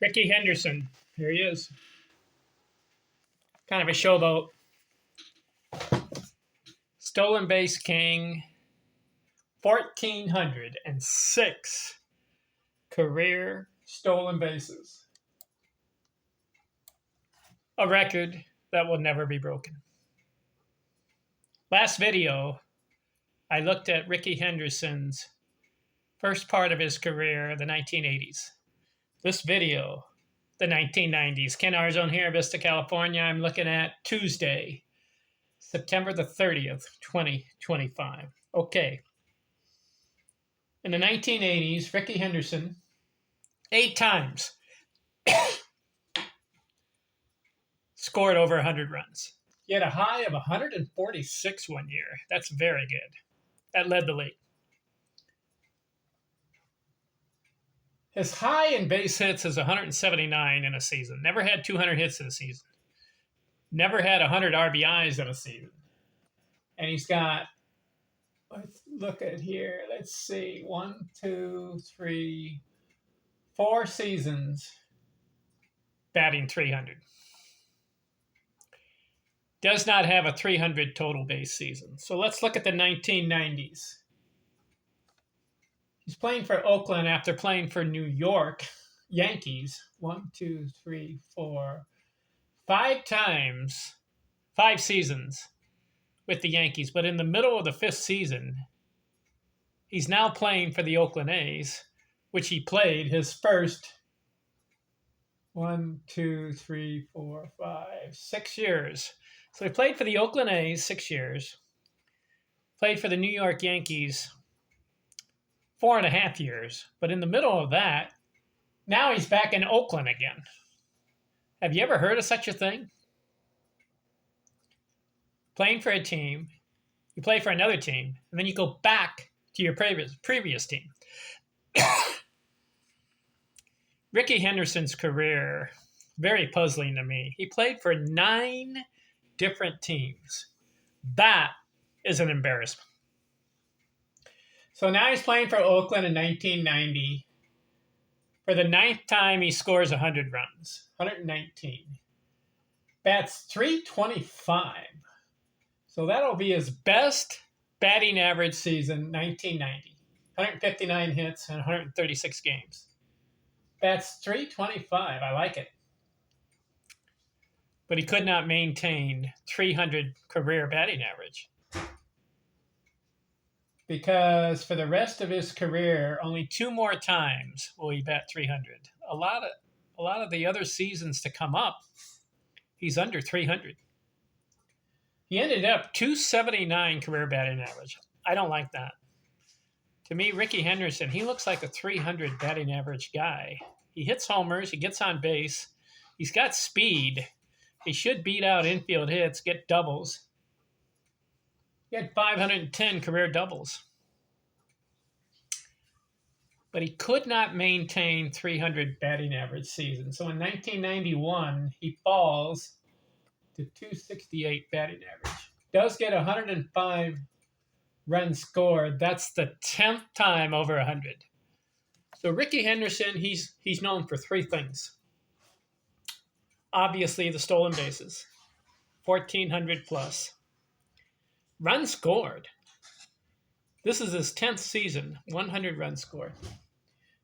Rickey Henderson. Here he is. Kind of a showboat. Stolen base king. 1,406 career stolen bases. A record that will never be broken. Last video, I looked at Rickey Henderson's first part of his career, the 1980s. This video, the 1990s. Ken Arzone here, Vista, California. I'm looking at Tuesday, September the 30th, 2025. Okay. In the 1980s, Rickey Henderson, 8 times, scored over 100 runs. He had a high of 146 one year. That's very good. That led the league. His high in base hits is 179 in a season. Never had 200 hits in a season. Never had 100 RBIs in a season. And he's got, let's look at here. Let's see, 1, 2, 3, 4 seasons batting 300. Does not have a 300 total base season. So let's look at the 1990s. He's playing for Oakland after playing for New York Yankees. 1, 2, 3, 4, 5 times, 5 seasons with the Yankees. But in the middle of the 5th season, he's now playing for the Oakland A's, which he played his first 1, 2, 3, 4, 5, 6 years. So he played for the Oakland A's 6 years, played for the New York Yankees 4.5 years. But in the middle of that, now he's back in Oakland again. Have you ever heard of such a thing? Playing for a team, you play for another team, and then you go back to your previous team. Rickey Henderson's career, very puzzling to me. He played for 9 different teams. That is an embarrassment. So now he's playing for Oakland in 1990. For the 9th time, he scores 100 runs, 119. Bats .325. So that'll be his best batting average season, 1990. 159 hits and 136 games. Bats .325. I like it. But he could not maintain 300 career batting average. Because for the rest of his career, only 2 more times will he bat 300. A lot of the other seasons to come up, he's under 300. He ended up 279 career batting average. I don't like that. To me, Rickey Henderson, he looks like a 300 batting average guy. He hits homers, he gets on base, he's got speed. He should beat out infield hits, get doubles. He had 510 career doubles. But he could not maintain 300 batting average season. So in 1991, he falls to 268 batting average. Does get 105 runs scored. That's the 10th time over 100. So Rickey Henderson, he's known for 3 things. Obviously, the stolen bases, 1,400 plus. Runs scored. This is his 10th season, 100 runs scored.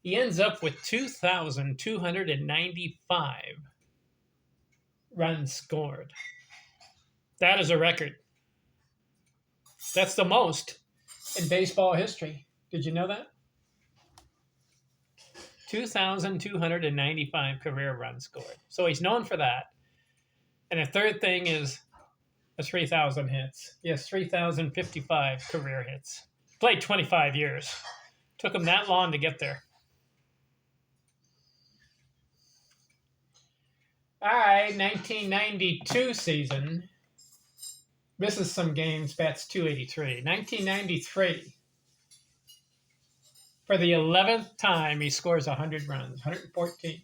He ends up with 2,295 runs scored. That is a record. That's the most in baseball history. Did you know that? 2,295 career runs scored. So he's known for that. And the third thing is the 3,000 hits. Yes, 3,055 career hits. Played 25 years. Took him that long to get there. All right, 1992 season. This is some games, bats .283. 1993. For the 11th time, he scores 100 runs, 114.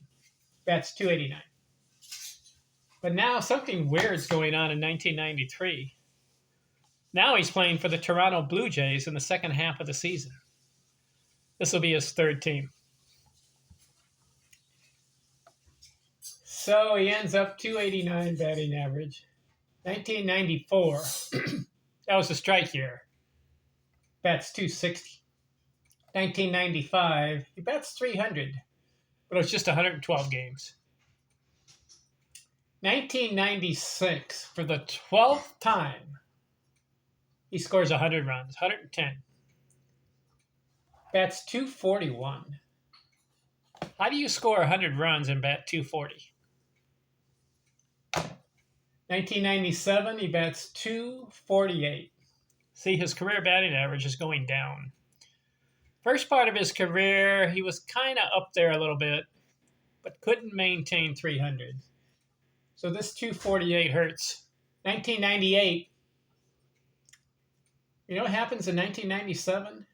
Bats .289. But now something weird's going on in 1993. Now he's playing for the Toronto Blue Jays in the second half of the season. This will be his 3rd team. So he ends up 289 batting average. 1994, that was a strike year. Bats 260. 1995, he bats 300, but it was just 112 games. 1996, for the 12th time, he scores 100 runs, 110. Bats 241. How do you score 100 runs and bat 240? 1997, he bats 248. See, his career batting average is going down. First part of his career, he was kind of up there a little bit, but couldn't maintain 300. So this 248 hurts. 1998. You know what happens in 1997?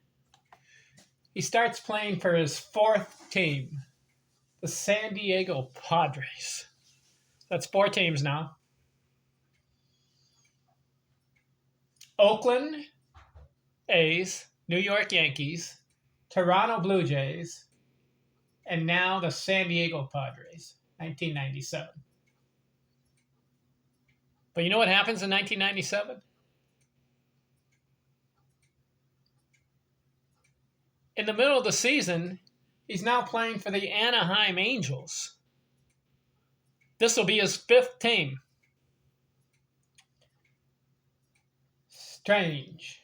He starts playing for his fourth team, the San Diego Padres. That's 4 teams now. Oakland A's, New York Yankees, Toronto Blue Jays, and now the San Diego Padres, 1997. But you know what happens in 1997? In the middle of the season, he's now playing for the Anaheim Angels. This will be his 5th team. Strange.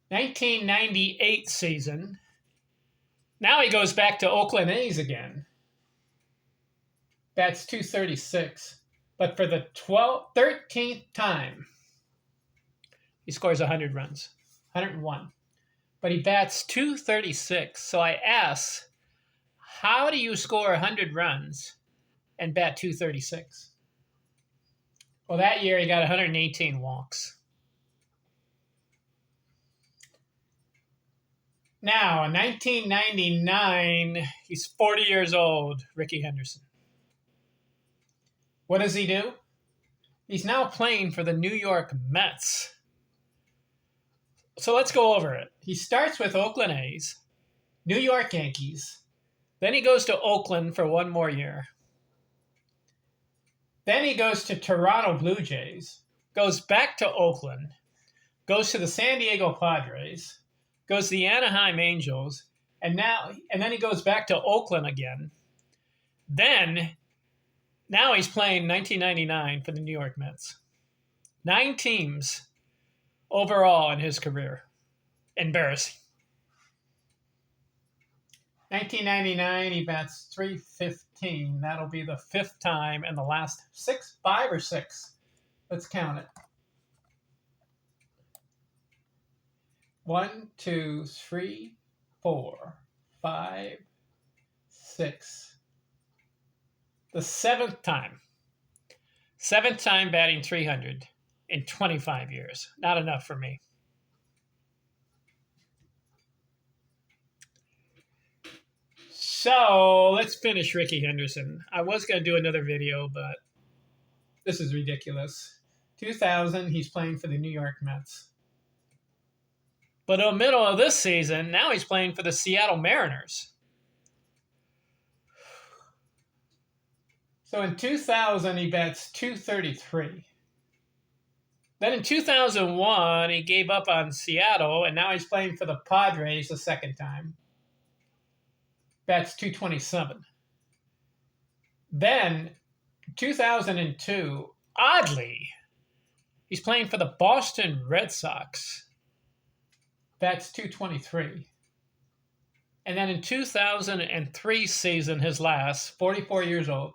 1998 season. Now he goes back to Oakland A's again. Bats 236. But for the 13th time, he scores 100 runs. 101. But he bats 236. So I ask, how do you score 100 runs and bat 236? Well, that year he got 118 walks. Now, in 1999, he's 40 years old, Rickey Henderson. What does he do? He's now playing for the New York Mets. So let's go over it. He starts with Oakland A's, New York Yankees. Then he goes to Oakland for 1 more year. Then he goes to Toronto Blue Jays, goes back to Oakland, goes to the San Diego Padres, goes to the Anaheim Angels, and then he goes back to Oakland again. Now he's playing 1999 for the New York Mets. 9 teams overall in his career. Embarrassing. 1999, he bats 315. That'll be the 5th time in the last 5 or 6. Let's count it. 1, 2, 3, 4, 5, 6. The 7th time. 7th time batting 300 in 25 years. Not enough for me. So let's finish Rickey Henderson. I was going to do another video, but this is ridiculous. 2000, he's playing for the New York Mets. But in the middle of this season, now he's playing for the Seattle Mariners. So in 2000, he bats 233. Then in 2001, he gave up on Seattle, and now he's playing for the Padres the 2nd time. Bats 227. Then, 2002, oddly, he's playing for the Boston Red Sox. Bats 223. And then in 2003 season, his last, 44 years old,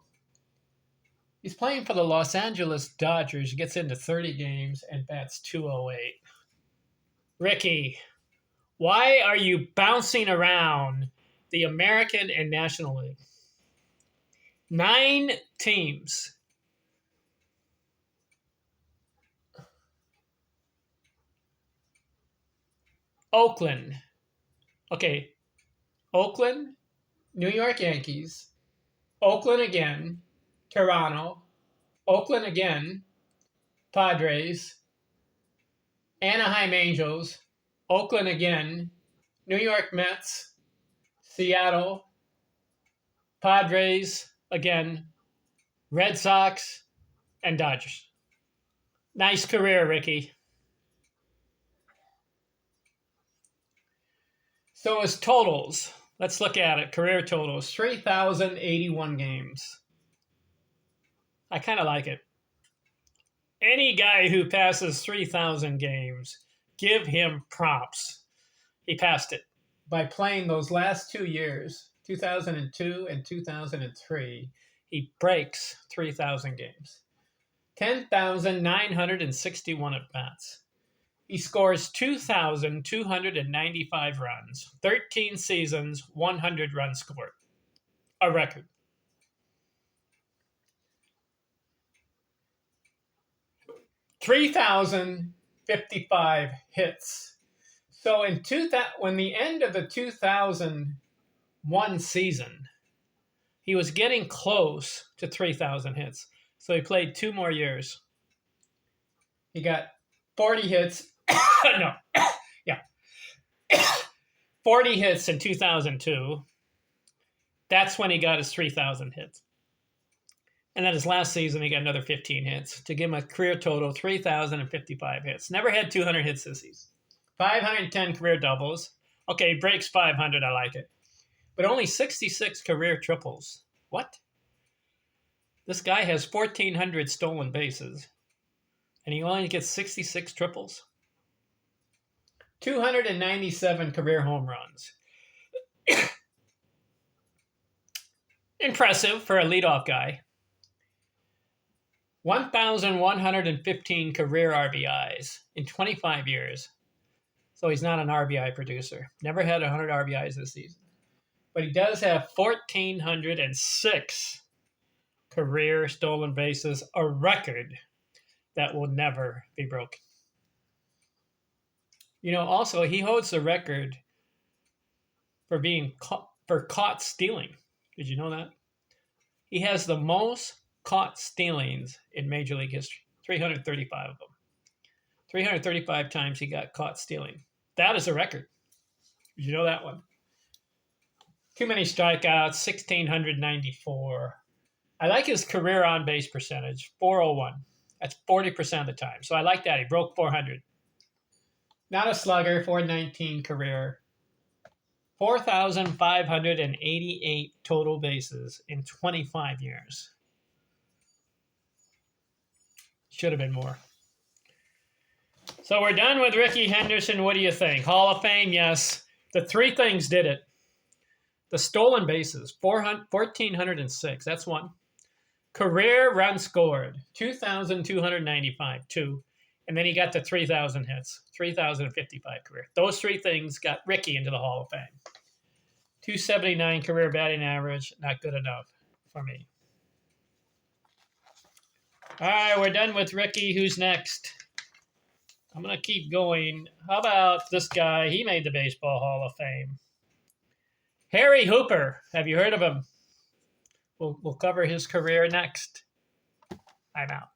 he's playing for the Los Angeles Dodgers. He gets into 30 games and bats 208. Rickey, why are you bouncing around the American and National League? 9 teams. Oakland. Okay. Oakland, New York Yankees, Oakland again, Toronto, Oakland again, Padres, Anaheim Angels, Oakland again, New York Mets, Seattle, Padres again, Red Sox, and Dodgers. Nice career, Rickey. So his totals, let's look at it. Career totals, 3,081 games. I kind of like it. Any guy who passes 3,000 games, give him props. He passed it by playing those last 2 years, 2002 and 2003. He breaks 3,000 games. 10,961 at bats. He scores 2,295 runs, 13 seasons, 100 runs scored. A record. 3,055 hits. So when the end of the 2001 season, he was getting close to 3,000 hits. So he played 2 more years. He got 40 hits. No, yeah. 40 hits in 2002. That's when he got his 3,000 hits. And then his last season, he got another 15 hits to give him a career total of 3,055 hits. Never had 200 hits this season. 510 career doubles. Okay, he breaks 500. I like it. But only 66 career triples. What? This guy has 1,400 stolen bases, and he only gets 66 triples. 297 career home runs. Impressive for a leadoff guy. 1,115 career RBIs in 25 years. So he's not an RBI producer. Never had 100 RBIs this season. But he does have 1,406 career stolen bases, a record that will never be broken. You know, also, he holds the record for being caught stealing. Did you know that? He has the most caught stealings in Major League history, 335 of them. 335 times he got caught stealing. That is a record. Did you know that one? Too many strikeouts, 1,694. I like his career on-base percentage, 401. That's 40% of the time. So I like that. He broke 400. Not a slugger, 419 career. 4,588 total bases in 25 years. Should have been more. So we're done with Rickey Henderson. What do you think? Hall of Fame, yes. The 3 things did it. The stolen bases, 1,406. That's 1. Career runs scored, 2,295, 2. And then he got the 3,000 hits, 3,055 career. Those 3 things got Rickey into the Hall of Fame. 279 career batting average, not good enough for me. All right, we're done with Rickey. Who's next? I'm going to keep going. How about this guy? He made the Baseball Hall of Fame. Harry Hooper. Have you heard of him? We'll cover his career next. I'm out.